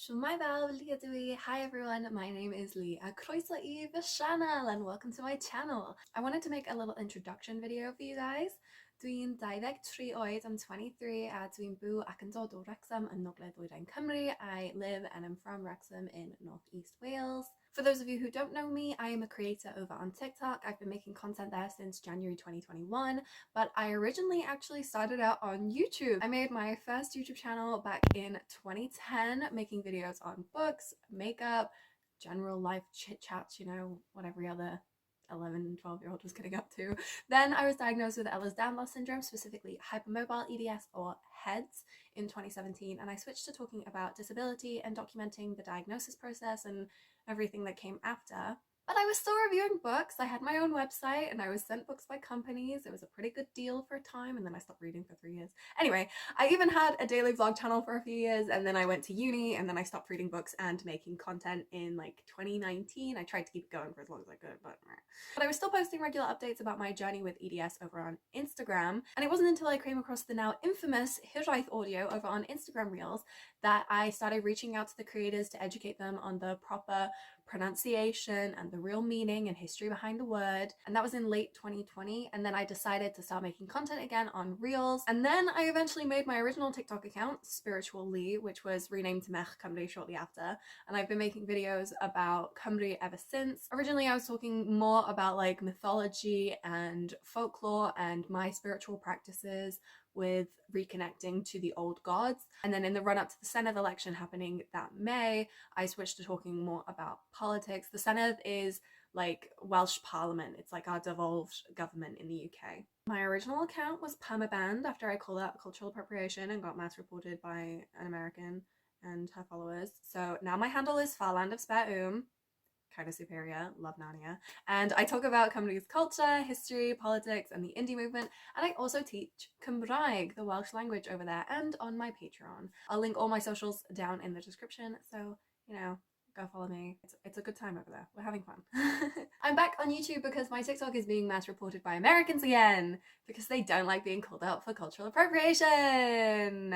Hi everyone, my name is Lee a Croeso I Sianel and welcome to my channel. I wanted to make a little introduction video for you guys. Dwi'n 23 oed, I'm 23 a dwi'n byw ac yn dod o Wrexham yn Nogledd-Ddwyrain Cymru. I live and I'm from Wrexham in northeast Wales. For those of you who don't know me, I am a creator over on TikTok. I've been making content there since January 2021, but I originally actually started out on YouTube. I made my first YouTube channel back in 2010, making videos on books, makeup, general life chit chats, you know, what every other 11, 12-year-old was getting up to. Then I was diagnosed with Ehlers-Danlos syndrome, specifically hypermobile EDS or HEDS in 2017, and I switched to talking about disability and documenting the diagnosis process and everything that came after. But I was still reviewing books. I had my own website and I was sent books by companies. It was a pretty good deal for a time, and then I stopped reading for 3 years. Anyway, I even had a daily vlog channel for a few years, and then I went to uni and then I stopped reading books and making content in like 2019. I tried to keep it going for as long as I could, but I was still posting regular updates about my journey with EDS over on Instagram. And it wasn't until I came across the now infamous Hiraeth audio over on Instagram Reels that I started reaching out to the creators to educate them on the proper pronunciation and the real meaning and history behind the word. And that was in late 2020. And then I decided to start making content again on Reels. And then I eventually made my original TikTok account, Spiritual Lee, which was renamed to Mech Cymru shortly after. And I've been making videos about Cymru ever since. Originally, I was talking more about like mythology and folklore and my spiritual practices with reconnecting to the old gods. And then in the run-up to the Senedd election happening that May, I switched to talking more about politics. The Senedd is like Welsh Parliament. It's like our devolved government in the UK. My original account was permabanned after I called out cultural appropriation and got mass reported by an American and her followers. So now my handle is Farland of Spare kind of superior, love Narnia. And I talk about Cymru's culture, history, politics, and the indie movement. And I also teach Cymraeg, the Welsh language, over there and on my Patreon. I'll link all my socials down in the description, so, you know, go follow me. It's a good time over there. We're having fun. I'm back on YouTube because my TikTok is being mass reported by Americans again because they don't like being called out for cultural appropriation.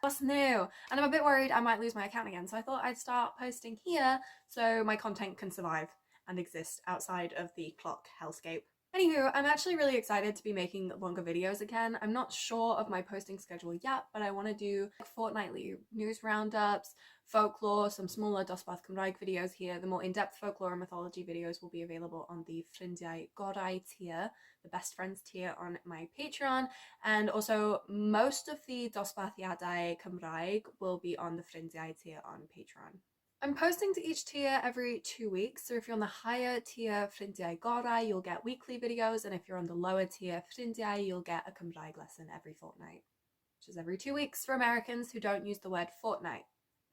What's new? And I'm a bit worried I might lose my account again, so I thought I'd start posting here so my content can survive and exist outside of the clock hellscape. Anywho, I'm actually really excited to be making longer videos again. I'm not sure of my posting schedule yet, but I want to do fortnightly news roundups, folklore, some smaller dosbarth Cymraeg videos here. The more in-depth folklore and mythology videos will be available on the Ffrindiau Gorau tier, the best friends tier on my Patreon, and also most of the dosbarthiadau Cymraeg will be on the Ffrindiau tier on Patreon. I'm posting to each tier every 2 weeks, so if you're on the higher tier Ffrindiau Gorau, you'll get weekly videos, and if you're on the lower tier Ffrindiau, you'll get a Cymraeg lesson every fortnight, which is every 2 weeks for Americans who don't use the word fortnight.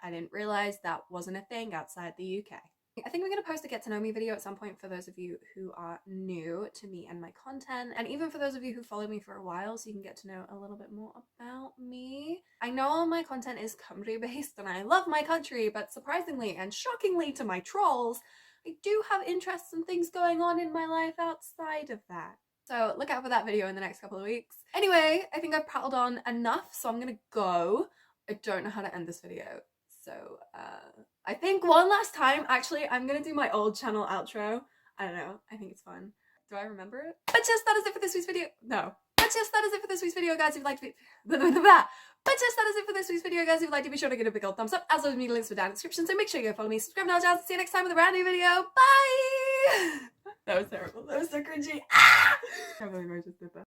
I didn't realise that wasn't a thing outside the UK. I think we're going to post a get to know me video at some point for those of you who are new to me and my content, and even for those of you who follow me for a while so you can get to know a little bit more about me. I know all my content is Cymru based and I love my country, but surprisingly and shockingly to my trolls, I do have interests and things going on in my life outside of that. So look out for that video in the next couple of weeks. Anyway, I think I've prattled on enough, so I'm gonna go. I don't know how to end this video. So, I think one last time, actually, I'm gonna do my old channel outro. I don't know, I think it's fun. Do I remember it? But yes, that is it for this week's video. No. But yes, that is it for this week's video, guys. If you'd like to be... But yes, that is it for this week's video, guys. If you'd like to be sure to give it a big old thumbs up. As always, media links were down in the description, so make sure you go follow me, subscribe now, guys. See you next time with a brand new video. Bye! That was terrible. That was so cringy. Ah! I can't believe I just did that.